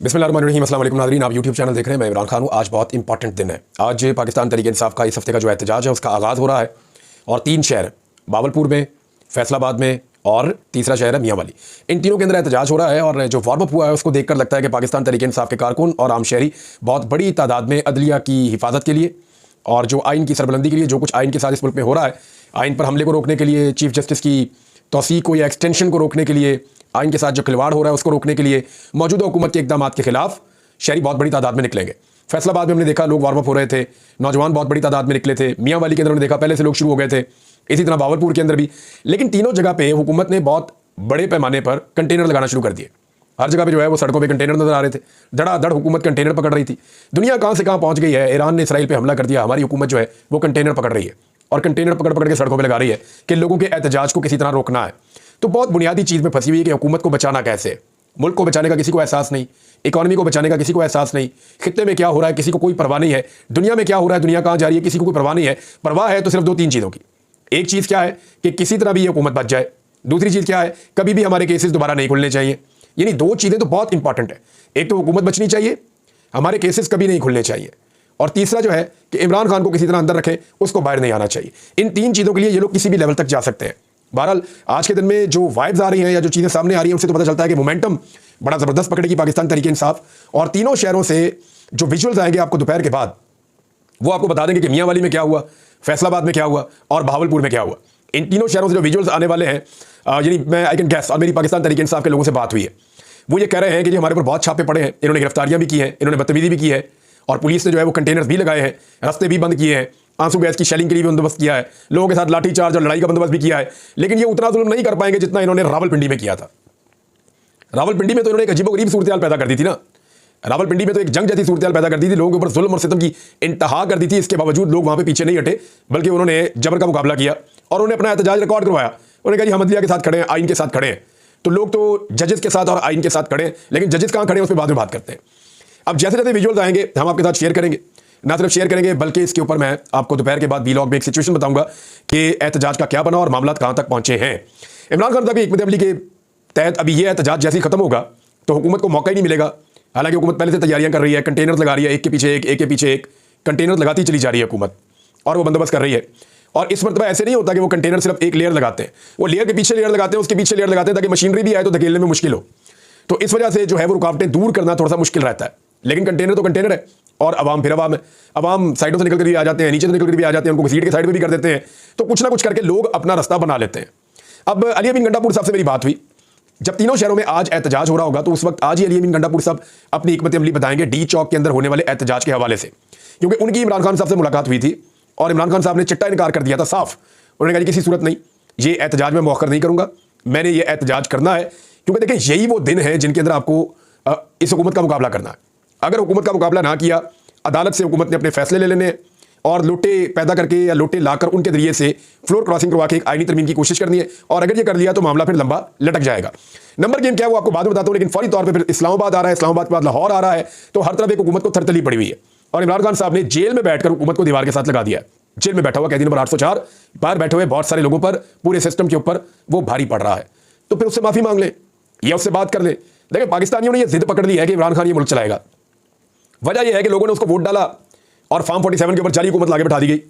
बिस्मिल्लाहिर्रहमानिर्रहीम। अस्सलाम वालेकुम नाज़रीन, आप यूट्यूब चैनल देख रहे हैं। मैं इमरान खान हूँ। आज बहुत इंपॉर्टेंट दिन है। आज पाकिस्तान तहरीक इंसाफ का इस हफ्ते का जो एहतजाज है उसका आगाज़ हो रहा है और 3 शहर बावलपुर में, फैसलाबाद में और तीसरा शहर है मियांवाली, इन तीनों के अंदर एहतजाज हो रहा है। और जो वार्म अप हुआ है उसको देखकर लगता है कि पाकिस्तान तहरीक इंसाफ के कारकुन और आम शहरी बहुत बड़ी तादाद में अदलिया की हिफाजत के लिए और जो आइन की सरबलंदी के लिए, जो कुछ आइन के साथ इस मुल्क में हो रहा है, आइन पर हमले को रोकने के लिए, चीफ जस्टिस की तौसीक को या एक्सटेंशन को रोकने के लिए, आइन के साथ जो खिलवाड़ हो रहा है उसको रोकने के लिए मौजूदा हुकूमत के इकदाम के खिलाफ शहरी बहुत बड़ी तादाद में निकलेंगे। फैसलाबाद में हमने देखा लोग वार्म अप हो रहे थे, नौजवान बहुत बड़ी तादाद में निकले थे। मियांवाली के अंदर हमने देखा पहले से लोग शुरू हो गए थे, इसी तरह बावलपुर के अंदर भी। लेकिन तीनों जगह पे हुकूमत ने बहुत बड़े पैमाने पर कंटेनर लगाना शुरू कर दिए। हर जगह पे जो है वो सड़कों पे कंटेनर नजर आ रहे थे, धड़ाधड़ हुकूमत कंटेनर पकड़ रही थी। दुनिया कहाँ से कहाँ पहुंच गई है। ईरान ने इसराइल पे हमला कर दिया, हमारी हुकूमत जो है वो कंटेनर पकड़ रही है और कंटेनर पकड़ पकड़ के सड़कों पे लगा रही है कि लोगों के एहतजाज को किसी तरह रोकना है। तो बहुत बुनियादी चीज़ में फंसी हुई है कि हुकूमत को बचाना कैसे। मुल्क को बचाने का किसी को एहसास नहीं, इकॉनमी को बचाने का किसी को एहसास नहीं, खित्ते में क्या हो रहा है किसी को कोई परवाह नहीं है, दुनिया में क्या हो रहा है, दुनिया कहाँ जा रही है किसी को कोई परवाह नहीं है। परवाह है तो सिर्फ 2-3 चीज़ों की। एक चीज़ क्या है कि किसी तरह भी ये हुकूमत बच जाए। दूसरी चीज़ क्या है, कभी भी हमारे केसेस दोबारा नहीं खुलने चाहिए। यानी 2 चीज़ें तो बहुत इंपॉर्टेंट है। एक तो हुकूमत बचनी चाहिए, हमारे केसेस कभी नहीं खुलने चाहिए, और तीसरा जो है कि इमरान खान को किसी तरह अंदर रखें, उसको बाहर नहीं आना चाहिए। इन 3 चीज़ों के लिए ये लोग किसी भी लेवल तक जा सकते हैं। बहरहाल आज के दिन में जो वाइब्स आ रही हैं या जो चीज़ें सामने आ रही हैं उससे तो पता चलता है कि मोमेंटम बड़ा ज़बरदस्त पकड़ेगी पाकिस्तान तहरीक इंसाफ। और तीनों शहरों से जो विजुअल्स आएंगे आपको दोपहर के बाद, वो आपको बता देंगे कि मियांवाली में क्या हुआ, फैसलाबाद में क्या हुआ और भावलपुर में क्या हुआ। इन तीनों शहरों से जो विजुअल्स आने वाले हैं, यानी मैं आई कैन गैस, और मेरी पाकिस्तान तहरीक इंसाफ के लोगों से बात हुई है, वो ये कह रहे हैं कि जी हमारे ऊपर बहुत छापे पड़े हैं, इन्होंने गिरफ्तारियां भी की हैं, इन्होंने बदतमीजी भी की है, और पुलिस ने जो है वो कंटेनर्स भी लगाए हैं, रास्ते भी बंद किए हैं, आंसू गैस की शेलिंग के लिए भी बंदोबस्त किया है, लोगों के साथ लाठीचार्ज और लड़ाई का बंदोबस्त भी किया है। लेकिन ये उतना जुल्म नहीं कर पाएंगे जितना इन्होंने रावलपिंडी में किया था। रावलपिंडी में तो इन्होंने एक अजीबोगरीब सूरत पैदा कर दी थी ना। रावलपिंडी में तो एक जंग जैसी सूरत पैदा कर दी थी, लोगों के ऊपर जुल्म और सितम की इंतहा कर दी थी। इसके बावजूद लोग वहां पे पीछे नहीं हटे, बल्कि उन्होंने जबर का मुकाबला किया और उन्होंने अपना एहतजाज रिकॉर्ड करवाया। उन्होंने कहा जी हम अदलिया के साथ खड़े हैं, आइन के साथ खड़े हैं। तो लोग तो जजेस के साथ और आइन के साथ खड़े हैं, लेकिन जजेस कहाँ खड़े हैं उस पर बाद में बात करते हैं। अब जैसे जैसे विजुअल्स आएंगे हम आपके साथ शेयर करेंगे, ना सिर्फ शेयर करेंगे बल्कि इसके ऊपर मैं आपको दोपहर के बाद व्लॉग में एक सिचुएशन बताऊंगा कि एहतजाज का क्या बना और मामला कहां तक पहुंचे हैं। इमरान खान साहब की हिकमत अमली के तहत अभी ये एहतजाज जैसे ही खत्म होगा तो हुकूमत को मौका ही नहीं मिलेगा। हालांकि हुकूमत पहले से तैयारियां कर रही है, कंटेनर लगा रही है, एक के पीछे एक कंटेनर लगाती चली जा रही है हुकूमत, और वो बंदोबस्त कर रही है। और इस मरतबा ऐसे नहीं होता कि वो कंटेनर सिर्फ एक लेयर लगाते हैं, वो लेयर के पीछे लेयर लगाते हैं, उसके पीछे लेयर लगाते हैं ताकि मशीनरी भी आए तो धकेलने में मुश्किल हो। तो इस वजह से जो है वो रुकावटें दूर करना थोड़ा सा मुश्किल रहता है। लेकिन कंटेनर तो कंटेनर है और अवाम फिर अवाम है। अवाम साइडों से निकल कर भी आ जाते हैं, नीचे से निकल कर भी आ जाते हैं, उनको सीट के साइड में भी कर देते हैं। तो कुछ ना कुछ करके लोग अपना रास्ता बना लेते हैं। अब अली अमीन गंडापुर साहब से मेरी बात हुई। जब तीनों शहरों में आज एहतजाज हो रहा होगा तो उस वक्त आज ही अली अमीन गंडापुर साहब अपनी हिकमत अमली बताएंगे डी चौक के अंदर होने वाले एहतजाज के हवाले से, क्योंकि उनकी इमरान खान साहब से मुलाकात हुई थी और इमरान खान साहब ने चिट्टा इनकार कर दिया था साफ। उन्होंने कहा किसी सूरत नहीं, ये एहतजाज में मौखर नहीं करूंगा, मैंने ये एहतजाज करना है। क्योंकि देखिए यही वो दिन है जिनके अंदर आपको इस हुकूमत का मुकाबला करना है। अगर हुकूमत का मुकाबला ना किया, अदालत से हुकूमत ने अपने फैसले ले लेने और लोटे पैदा करके या लोटे लाकर उनके जरिए से फ्लोर क्रॉसिंग करवा के एक आईनी तरमीम की कोशिश करनी है। और अगर ये कर लिया तो मामला फिर लंबा लटक जाएगा। नंबर गेम क्या है वो आपको बाद में बताता हूँ, लेकिन फौरी तौर पर फिर इस्लामाबाद आ रहा है, इस्लामाबाद के बाद लाहौर आ रहा है। तो हर तरफ एक हुकूमत को थरथली पड़ी हुई है और इमरान खान साहब ने जेल में बैठकर हुकूमत को दीवार के साथ लगा दिया है। जेल में बैठा हुआ कैदी नंबर 804 बाहर बैठे हुए बहुत सारे लोगों पर, पूरे सिस्टम के ऊपर वो भारी पड़ रहा है। तो फिर उससे माफी मांग ले या उससे बात कर ले। देखिए पाकिस्तानियों ने यह जिद पकड़ ली है कि इमरान खान ये मुल्क चलाएगा। वजह यह है कि लोगों ने उसको वोट डाला और फॉर्म 47 के ऊपर जाली हुकूमत लाके बैठा दी गई।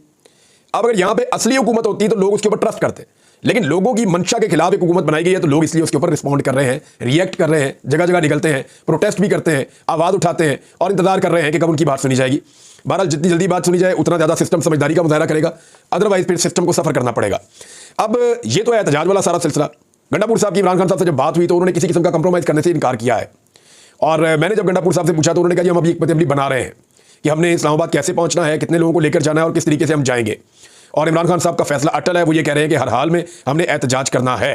अब अगर यहां पे असली हुकूमत होती तो लोग उसके ऊपर ट्रस्ट करते, लेकिन लोगों की मंशा के खिलाफ एक हुकूमत बनाई गई है तो लोग इसलिए उसके ऊपर रिस्पॉन्ड कर रहे हैं, रिएक्ट कर रहे हैं, जगह जगह निकलते हैं, प्रोटेस्ट भी करते हैं, आवाज उठाते हैं और इंतजार कर रहे हैं कि कब उनकी बात सुनी जाएगी। बहरहाल जितनी जल्दी बात सुनी जाए उतना ज्यादा सिस्टम समझदारी का मुजाहरा करेगा, अदरवाइज फिर सिस्टम को सफर करना पड़ेगा। अब ये तो है एहतजाज वाला सारा सिलसिला। गंडापुर साहब की इमरान खान साहब से जब बात हुई तो उन्होंने किसी किस्म का कंप्रोमाइज करने से इनकार किया है। और मैंने जब गंडापुर साहब से पूछा तो उन्होंने कहा जी हम अभी हिकमत अमली बना रहे हैं कि हमने इस्लामाबाद कैसे पहुंचना है, कितने लोगों को लेकर जाना है और किस तरीके से हम जाएंगे। और इमरान खान साहब का फैसला अटल है, वो ये कह रहे हैं कि हर हाल में हमने एहतजाज करना है।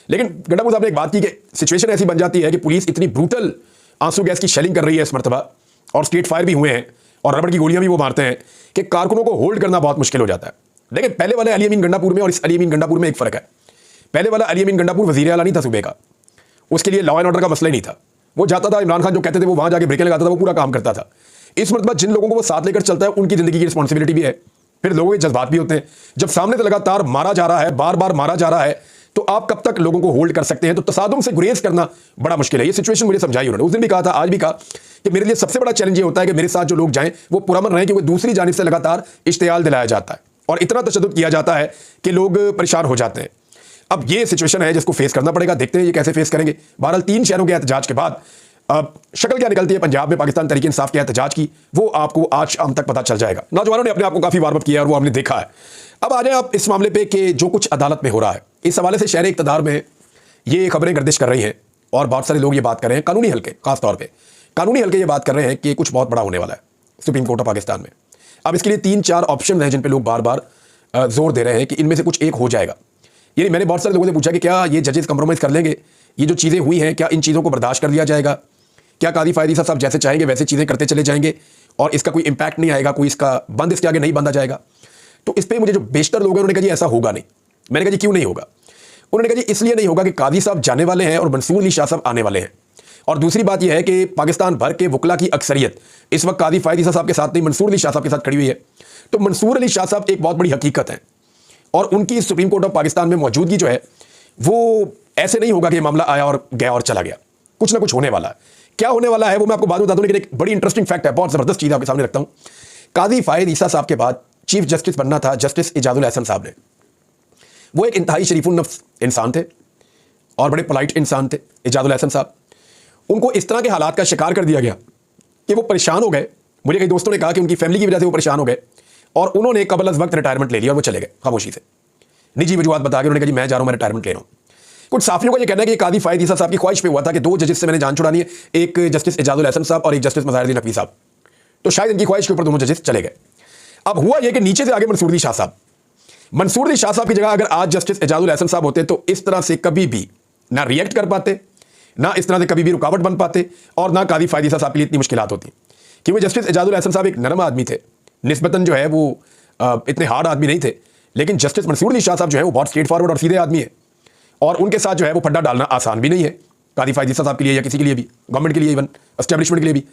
लेकिन गंडापुर साहब ने एक बात की कि सिचुएशन ऐसी बन जाती है कि पुलिस इतनी ब्रूटल आंसू गैस की शेलिंग कर रही है इस मरतबा, और स्ट्रीट फायर भी हुए हैं और रबड़ की गोलियां भी वो मारते हैं कि कारकुनों को होल्ड करना बहुत मुश्किल हो जाता है। देखिए पहले वाले अली अमीन गंडापुर में और इस अली अमीन गंडापुर में एक फ़र्क है। पहले वाला अली अमीन गंडापुर वज़ीर आला नहीं था सूबे का, उसके लिए लॉ एंड ऑर्डर का मसला ही नहीं था। वो जाता था, इमरान खान जो कहते थे वो वहां जाके ब्रेकें लगाता था, वो पूरा काम करता था। इस मरतबा जिन लोगों को वो साथ लेकर चलता है उनकी जिंदगी की रिस्पॉन्सिबिलिटी भी है, फिर लोगों के जज्बात भी होते हैं। जब सामने से लगातार मारा जा रहा है, बार बार मारा जा रहा है, तो आप कब तक लोगों को होल्ड कर सकते हैं? तो तसादुम से गुरेज करना बड़ा मुश्किल है। ये सिचुएशन मुझे समझाई उन्होंने, उस दिन भी कहा था, आज भी कहा कि मेरे लिए सबसे बड़ा चैलेंज ये होता है कि मेरे साथ जो लोग जाएं वो पुरअमन रहें, क्योंकि दूसरी जानिब से लगातार इश्तियाल दिलाया जाता है और इतना तशद्दुद किया जाता है कि लोग परेशान हो जाते हैं। अब ये सिचुएशन है जिसको फेस करना पड़ेगा, देखते हैं ये कैसे फेस करेंगे। बहरहाल 3 शहरों के एहतजाज के बाद अब शक्ल क्या निकलती है पंजाब में पाकिस्तान तहरीक इंसाफ के एहतजाज की, वो आपको आज शाम तक पता चल जाएगा। नौजवानों ने अपने आप को काफी वार्म अप किया और वो हमने देखा है। अब आ जाए आप इस मामले पे कि जो कुछ अदालत में हो रहा है, इस हवाले से शहर इक़्तिदार में ये खबरें गर्दिश कर रही हैं और बहुत सारे लोग ये बात कर रहे हैं, कानूनी हल्के खासतौर पर कानूनी हल्के ये बात कर रहे हैं कि कुछ बहुत बड़ा होने वाला है सुप्रीम कोर्ट ऑफ पाकिस्तान में। अब इसके लिए 3-4 ऑप्शन हैं जिन पे लोग बार बार जोर दे रहे हैं कि इनमें से कुछ एक हो जाएगा। यानी मैंने बहुत सारे लोगों से पूछा कि क्या ये जजेस कंप्रोमाइज़ कर लेंगे, ये जो चीज़ें हुई हैं क्या इन चीज़ों को बर्दाश्त कर लिया जाएगा, क्या कादी फायदी साहब जैसे चाहेंगे वैसे चीज़ें करते चले जाएंगे और इसका कोई इंपैक्ट नहीं आएगा, कोई इसका बंद इसके आगे नहीं बांधा जाएगा। तो इस पर मुझे जो बेशतर लोग हैं उन्होंने कहा जी ऐसा होगा नहीं। मैंने कहा जी क्यों नहीं होगा? उन्होंने कहा जी इसलिए नहीं होगा कि कादी साहब जाने वाले हैं और मंसूर अली शाह साहब आने वाले हैं, और दूसरी बात यह है कि पाकिस्तान भर के वकला की अक्सरियत इस वक्त कादी फायदी साहब के साथ नहीं, मंसूर अली शाह साहब के साथ खड़ी हुई है। तो मंसूर अली शाह साहब एक बहुत बड़ी हकीकत है और उनकी सुप्रीम कोर्ट ऑफ पाकिस्तान में मौजूदगी जो है वो ऐसे नहीं होगा कि मामला आया और गया और चला गया, कुछ ना कुछ होने वाला है। क्या होने वाला है वो मैं आपको बाद में बता दूं, लेकिन एक बड़ी इंटरेस्टिंग फैक्ट है, बहुत जबरदस्त चीज़ आपके सामने रखता हूं। कादी फायद ईसा साहब के बाद चीफ जस्टिस बनना था जस्टिस इजाजुल एहसन साहब ने। वो एक इंतहाई शरीफुल नफ्स इंसान थे और बड़े पोलाइट इंसान थे इजाजुल एहसन साहब। उनको इस तरह के हालात का शिकार कर दिया गया कि वो परेशान हो गए। मुझे कई दोस्तों ने कहा कि उनकी फैमिली की वजह से वो परेशान हो गए और उन्होंने कबल अज़ वक्त रिटायरमेंट ले लिया और वो चले गए खामोशी से, निजी वजूहत बता के। उन्होंने कहा जी मैं जा रहा हूं, मैं रिटायरमेंट ले रहा हूं। कुछ साफियों का ये कहना है कि कादी फायद ईसा साहब की ख्वाहिश पे हुआ था कि 2 जजेस से मैंने जान छुड़ानी है, एक जस्टिस इजाजुल एहसन साहब और एक जस्टिस मज़ाहिरुद्दीन नकवी साहब। तो शायद इनकी ख्वाहिश के ऊपर दोनों जजेस चले गए। अब हुआ यह कि नीचे से आगे मंसूर अली शाह साहब। मंसूर अली शाह साहब की जगह अगर आज जस्टिस इजाजुल एहसन साहब होते तो इस तरह से कभी भी ना रिएक्ट कर पाते, ना इस तरह से कभी भी रुकावट बन पाते और ना कादी फायद ईसा साहब के लिए इतनी मुश्किलात होती। क्योंकि जस्टिस इजाजुल एहसन साहब एक नरम आदमी थे, निस्बतन जो है वो इतने हार्ड आदमी नहीं थे, लेकिन जस्टिस मंसूर अली शाह साहब जो है वो बहुत स्ट्रेट फॉरवर्ड और सीधे आदमी है और उनके साथ जो है वो फड्डा डालना आसान भी नहीं है कादी फायद ईसा साहब के लिए या किसी के लिए भी, गवर्नमेंट के लिए, इवन एस्टेब्लिशमेंट के लिए भी।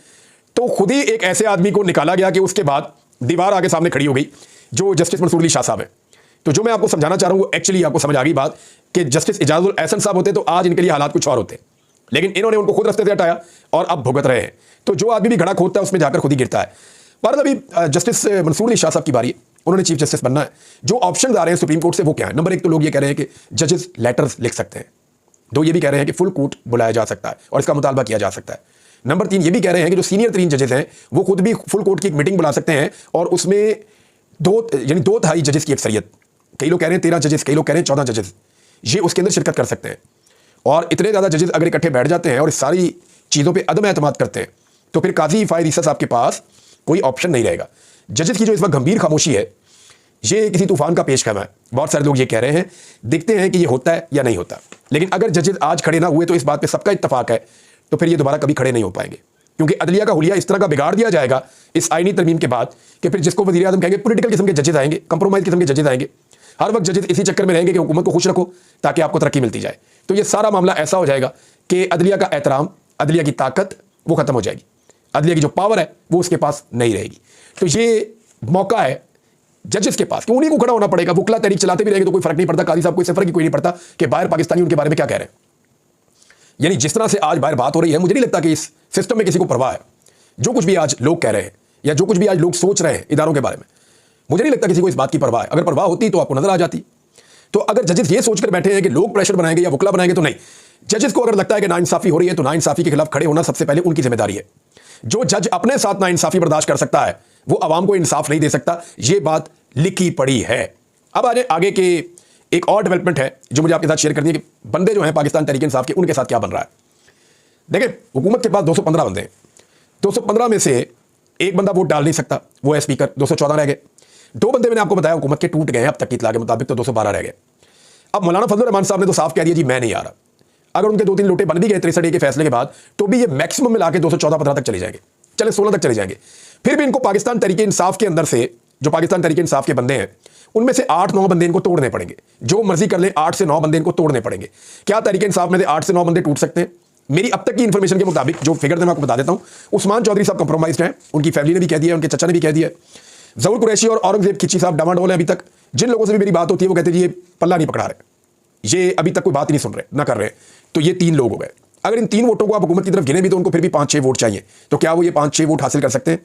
तो खुद ही एक ऐसे आदमी को निकाला गया कि उसके बाद दीवार आगे सामने खड़ी हो गई जो जस्टिस मंसूर अली शाह साहब है। तो जो मैं आपको समझाना चाह रहा हूँ एक्चुअली आपको समझ आ गई बात कि जस्टिस इजाजुल एहसन साहब होते तो आज इनके लिए हालात कुछ और होते, लेकिन इन्होंने उनको खुद रास्ते से हटाया और अब भुगत रहे हैं। तो जो आदमी भी घड़ा खोदता है उसमें जाकर खुद ही गिरता है। पर अभी जस्टिस मंसूर अली शाह साहब की बारी है, उन्होंने चीफ जस्टिस बनना है। जो ऑप्शन आ रहे हैं सुप्रीम कोर्ट से वो क्या है? नंबर 1 तो लोग ये कह रहे हैं कि जजेस लेटर्स लिख सकते हैं। 2 ये भी कह रहे हैं कि फुल कोर्ट बुलाया जा सकता है और इसका मुतालबा किया जा सकता है। नंबर 3 ये भी कह रहे हैं कि जो सीनियर 3 जजेस हैं वो खुद भी फुल कोर्ट की एक मीटिंग बुला सकते हैं और उसमें 2/3 जजेस की अक्सरियत, कई लोग कह रहे हैं 13 जजेस, कई लोग कह रहे हैं 14 जजेस, ये उसके अंदर शिरकत कर सकते हैं। और इतने ज़्यादा जजेस अगर इकट्ठे बैठ जाते हैं और इस सारी चीज़ों पे अदम एतमाद करते हैं तो फिर काजी फायद ईसा साहब के पास कोई ऑप्शन नहीं रहेगा। जजेस की जो इस वक्त गंभीर खामोशी है ये किसी तूफान का पेशखम है। बहुत सारे लोग ये कह रहे हैं, देखते हैं कि ये होता है या नहीं होता। लेकिन अगर जजेस आज खड़े ना हुए तो इस बात पे सबका इत्तफाक है तो फिर ये दोबारा कभी खड़े नहीं हो पाएंगे, क्योंकि अदलिया का हुलिया इस तरह का बिगाड़ दिया जाएगा इस आईनी तरमीम के बाद कि फिर जिसको वज़ीर आज़म कहेंगे पॉलिटिकल किस्म के जजेस आएंगे, कंप्रोमाइज किस्म के जजेस आएंगे। हर वक्त जजेस इसी चक्कर में रहेंगे कि हुकूमत को खुश रखो ताकि आपको तरक्की मिलती जाए। तो ये सारा मामला ऐसा हो जाएगा कि अदलिया का एहतराम, अदलिया की ताकत वो खत्म हो जाएगी, अदलिया की जो पावर है वो उसके पास नहीं रहेगी। तो ये मौका है जजेस के पास कि उन्हीं को खड़ा होना पड़ेगा। वकला तहरीक चलाते भी रहेंगे तो कोई फर्क नहीं पड़ता, कादी साहब कोई फर्क ही कोई नहीं पड़ता कि बाहर पाकिस्तानी उनके बारे में क्या कह रहे हैं। यानी जिस तरह से आज बाहर बात हो रही है, मुझे नहीं लगता कि इस सिस्टम में किसी को परवाह है। जो कुछ भी आज लोग कह रहे हैं या जो कुछ भी आज लोग सोच रहे हैं इदारों के बारे में, मुझे नहीं लगता किसी को इस बात की परवाह है। अगर परवाह होती तो आपको नजर आ जाती। तो अगर जजेस ये सोचकर बैठे हैं कि लोग प्रेशर बनाएंगे या वकला बनाएंगे, तो नहीं। जजेस को अगर लगता है कि नाइंसाफी हो रही है तो नाइंसाफी के खिलाफ खड़े होना सबसे पहले उनकी जिम्मेदारी है। जो जज अपने साथ नाइंसाफी बर्दाश्त कर सकता है वो आवाम को इंसाफ नहीं दे सकता, ये बात लिखी पड़ी है। अब आगे के एक और डेवलपमेंट है जो मुझे आपके साथ शेयर करनी है कि बंदे जो हैं पाकिस्तान तहरीक इंसाफ के, उनके साथ क्या बन रहा है। देखिए, हुकूमत के पास 215 बंदे हैं। 215 में से एक बंदा वोट डाल नहीं सकता, वो है स्पीकर। 214 रह गए। 2 बंदे मैंने आपको बताया हुकूमत के टूट गए हैं अब तक की इतला के मुताबिक, तो 212 रह गए। अब मौलाना फजलुर रहमान साहब ने तो साफ कह दिया जी मैं नहीं आ रहा। अगर उनके 2-3 लोटे बन भी गए 63 के फैसले के बाद तो भी ये मैक्सिमम मिला के 214-15 तक चले जाएंगे, चले 16 तक चले जाएंगे। फिर भी इनको पाकिस्तान तहरीक इंसाफ के अंदर से, जो पाकिस्तान तहरीक इंसाफ के बंदे हैं, उनमें से 8-9 बंदे इनको तोड़ने पड़ेंगे। जो मर्जी कर ले, 8 से 9 बंदे इनको तोड़ने पड़ेंगे। क्या तहरीक इंसाफ में से 8 से 9 बंदे टूट सकते हैं? मेरी अब तक की इंफॉर्मेशन के मुताबिक जो फिगर मैं आपको बता देता हूं, उस्मान चौधरी साहब कंप्रोमाइज्ड हैं, उनकी फैमिली ने भी कह दिया है, उनके चचा ने भी कह दिया है। ज़हूर कुरैशी और औरंगजेब खिची साहब डामाडोल हैं। अभी तक जिन लोगों से भी मेरी बात होती है वो कहते हैं जी ये पल्ला नहीं पकड़ा रहे, ये अभी तक कोई बात ही नहीं सुन रहे, ना कर रहे। तो ये 3 लोग हो गए। अगर इन 3 वोटों को आप हुकूमत की तरफ गिने भी तो उनको फिर भी 5-6 वोट चाहिए। तो क्या वो ये 5-6 वोट हासिल कर सकते हैं?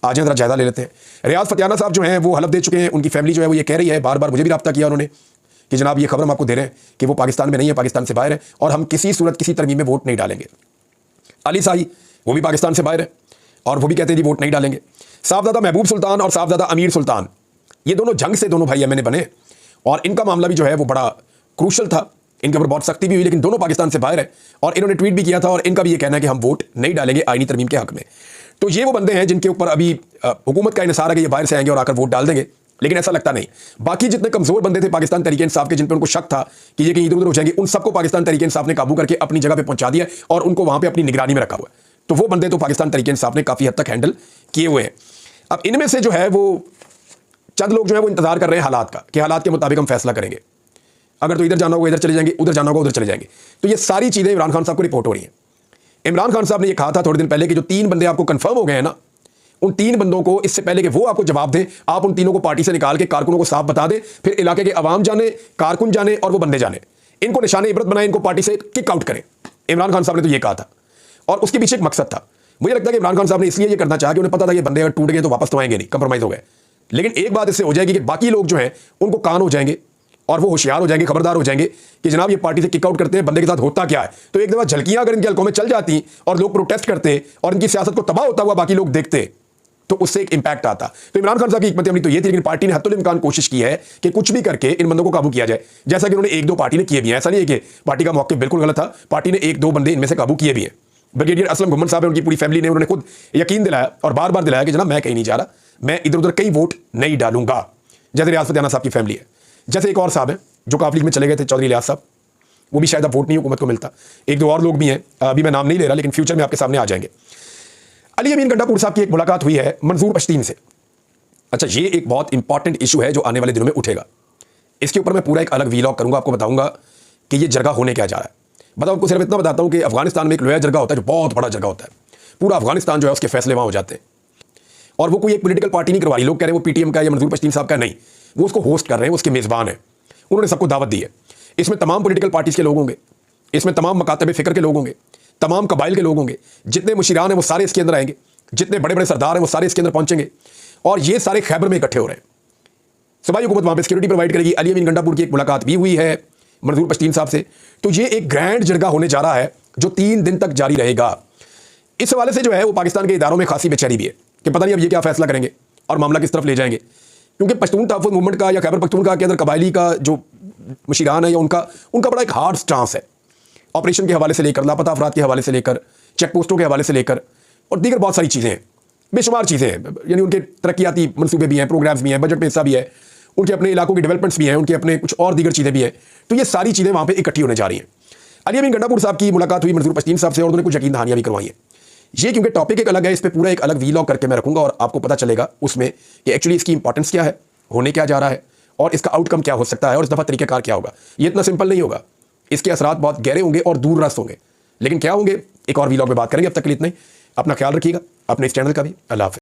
आज जरा जायजा ले लेते हैं। रियाज फतियाना साहब जो हैं वो हलफ दे चुके हैं। उनकी फैमिली जो है वो ये कह रही है, बार बार मुझे भी रब्ता किया उन्होंने कि जनाब ये खबर हम आपको दे रहे हैं कि वो पाकिस्तान में नहीं है, पाकिस्तान से बाहर है और हम किसी सूरत किसी तरमीम में वोट नहीं डालेंगे। अली साही वो भी पाकिस्तान से बाहर है और वो भी कहते हैं जी वोट नहीं डालेंगे। साहबजादा महबूब सुल्तान और साहबजादा अमीर सुल्तान, ये दोनों जंग से दोनों भाई एमएनए बने और इनका मामला भी जो है वो बड़ा क्रूशल था। इनके ऊपर बहुत सख्ती भी हुई, लेकिन दोनों पाकिस्तान से बाहर है और इन्होंने ट्वीट भी किया था और इनका भी ये कहना है कि हम वोट नहीं डालेंगे आईनी तरमीम के हक में। तो ये वो बंदे हैं जिनके ऊपर अभी हुकूमत का इन्हिसार है कि ये बाहर से आएंगे और आकर वोट डाल देंगे, लेकिन ऐसा लगता नहीं। बाकी जितने कमजोर बंदे थे पाकिस्तान तहरीक इंसाफ के, जिन पर उनको शक था कि ये कहीं इधर उधर हो जाएंगे, उन सबको पाकिस्तान तहरीक इंसाफ ने काबू करके अपनी जगह पे पहुंचा दिया और उनको वहां पे अपनी निगरानी में रखा हुआ है। तो वो बंदे तो पाकिस्तान तहरीक इंसाफ ने काफी हद तक हैंडल किए हुए हैं। अब इनमें से जो है वो चंद लोग जो है वो इंतजार कर रहे हैं हालात का, कि हालात के मुताबिक हम फैसला करेंगे। अगर तो इधर जाना होगा इधर चले जाएंगे, उधर जाना होगा उधर चले जाएंगे। तो ये सारी चीजें इमरान खान साहब को रिपोर्ट हो रही हैं। इमरान खान साहब ने ये कहा था थोड़े दिन पहले कि जो 3 बंदे आपको कंफर्म हो गए हैं ना, उन 3 बंदों को इससे पहले कि वो आपको जवाब दें, आप उन तीनों को पार्टी से निकाल के कारकुनों को साफ बता दें, फिर इलाके के अवाम जाने, कारकुन जाने और वो बंदे जाने, इनको निशाने इबरत बनाए, इनको पार्टी से किक आउट करें। इमरान खान साहब ने तो ये कहा था और उसके पीछे एक मकसद था। मुझे लगता है कि इमरान खान साहब ने इसलिए ये करना चाहा कि उन्हें पता था ये बंदे अगर टूट गए तो वापस तो आएंगे नहीं, कंप्रोमाइज हो गए। लेकिन एक बात इससे हो जाएगी कि बाकी लोग जो हैं उनको कान हो जाएंगे और वो होशियार हो जाएंगे, खबरदार हो जाएंगे कि जनाब ये पार्टी से किक आउट करते हैं, बंदे के साथ होता क्या है। तो एक दफा झलकियां अगर इनके हल्कों में चल जाती और लोग प्रोटेस्ट करते और इनकी सियासत को तबाह होता हुआ बाकी लोग देखते तो उससे एक इंपैक्ट आता। तो इमरान खान साहब की हिकमत अमली तो ये थी, लेकिन पार्टी ने हत्तुल इम्कान कोशिश की है कि कुछ भी करके इन बंदों को काबू किया जाए, जैसा कि उन्होंने 1-2 पार्टी ने किए भी हैं। ऐसा नहीं है कि पार्टी का मौक़िफ़ बिल्कुल गलत था, पार्टी ने 1-2 बंदे इनमें से काबू किए भी हैं। ब्रिगेडियर असलम घुम्मन साहब है, उनकी पूरी फैमिली ने, उन्होंने खुद यकीन दिलाया और बार बार दिलाया कि जनाब मैं कहीं नहीं जा रहा, मैं इधर उधर कई वोट नहीं डालूंगा। जैसे रियाज फतियाना साहब की फैमिली है, जैसे एक और साहब है जो काफ लीग में चले गए थे, चौधरी इलियास साहब, वो भी शायद अब वोट नहीं हुकूमत को मिलता। 1-2 और लोग भी हैं, अभी मैं नाम नहीं ले रहा, लेकिन फ्यूचर में आपके सामने आ जाएंगे। अली अमीन गंडापुर साहब की एक मुलाकात हुई है मंजूर पश्तीन से। अच्छा, ये एक बहुत इंपॉर्टेंट इशू है जो आने वाले दिनों में उठेगा। इसके ऊपर मैं पूरा एक अलग वीलॉग करूंगा, आपको बताऊंगा कि ये जरगा होने क्या जा रहा है। बताओ, आपको सिर्फ इतना बताता हूं कि अफगानिस्तान में एक लोया जरगा होता है जो बहुत बड़ा जरगा होता है। पूरा अफगानिस्तान जो है उसके फैसले वहां हो जाते हैं और वो कोई एक पॉलिटिकल पार्टी नहीं करवा रही। लोग कह रहे हैं वो पीटीएम का या मंजूर पश्तीन साहब का, नहीं, वो उसको होस्ट कर रहे हैं, उसके मेज़बान है, उन्होंने सबको दावत दी है। इसमें तमाम पॉलिटिकल पार्टीज के लोग होंगे, इसमें तमाम मकातब फ़िक्र के लोग होंगे, तमाम कबाइल के लोग होंगे, जितने मुशीरान हैं वो सारे इसके अंदर आएंगे, जितने बड़े बड़े सरदार हैं वो सारे इसके अंदर पहुंचेंगे और ये सारे खैबर में इकट्ठे हो रहे हैं। सूबाई हुकूमत वहां पे सिक्योरिटी प्रोवाइड करेगी। अली अमीन गंडापुर की एक मुलाकात भी हुई है मंजूर पश्तीन साहब से। तो ये एक ग्रैंड जरगा होने जा रहा है जो 3 दिन तक जारी रहेगा। इस हवाले से जो है वो पाकिस्तान के इदारों में खासी बेचैनी भी है कि पता नहीं अब ये क्या फैसला करेंगे और मामला किस तरफ ले जाएंगे, क्योंकि पश्तून तहफ़्फ़ुज़ मूवमेंट का या खैबर पख्तूनख्वा के अंदर कबायली का जो मुशीरान है या उनका बड़ा एक हार्ड स्टांस है, ऑपरेशन के हवाले से लेकर, लापता अफराद के हवाले से लेकर, चेक पोस्टों के हवाले से लेकर और दीगर बहुत सारी चीज़ें हैं, बेशुमार चीज़ें हैं। यानी उनके तरक्याती मनसूबे भी हैं, प्रोग्राम्स भी हैं, बजट में हिस्सा भी है, उनके अपने इलाकों की डेवलपमेंट्स भी हैं, उनके अपने कुछ और दीगर चीज़ें भी हैं। तो ये सारी चीज़ें वहाँ पे इकट्ठी होने जा रही हैं। अली अमीन गंडापुर साहब की मुलाकात हुई मंजूर पश्तीन साहब से और उन्होंने कुछ यकीन दहानियाँ भी करवाई हैं। ये क्योंकि टॉपिक एक अलग है, इस पर पूरा एक अलग वीलॉग करके मैं रखूँगा और आपको पता चलेगा उसमें कि एक्चुअली इसकी इंपॉर्टेंस क्या है, होने क्या जा रहा है और इसका आउटकम क्या हो सकता है और इस दफ़ा तरीक़ाकार क्या होगा। ये इतना सिंपल नहीं होगा, इसके असरात बहुत गहरे होंगे और दूर रस होंगे, लेकिन क्या होंगे एक और वीलॉग में बात करेंगे। अब तक के लिए इतना ही। अपना ख्याल रखिएगा, अपने इस चैनल का भी। अल्लाह हाफ़िज़।